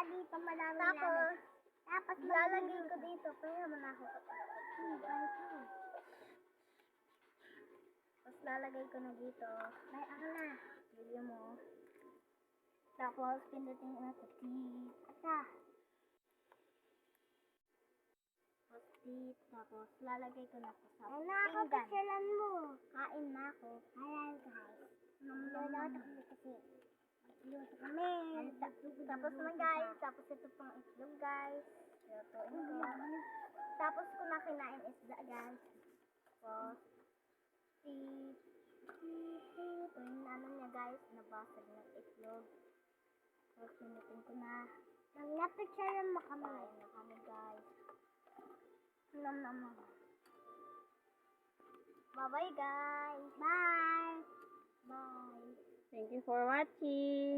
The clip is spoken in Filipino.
dito madami Tapos, Tapos lalagay ko dito. Kaya mo na ako Tapos lalagay ko na dito. Ay, ako na. Video mo. Tapos, pindutin ko na sa T. Ata. Post-it. Tapos, lalagay ko na po sa Ay, pinggan. nakakapicturean mo. Kain na ako. Ayan, guys. Nom-nom-nom. Luluto kami kasi. Luto kami. Tapos na guys. Tapos ito pang itlog guys. Lutuin ko. Tapos ko na kinain isda guys. Tapos, ito yung ano niya guys. Nabasag ng itlog. Tapos, pinutin ko na. Nagna-picturean mo kami. Kain na kami guys. Nom-nom-nom. Bye-bye guys. Bye. Bye. Thank you for watching.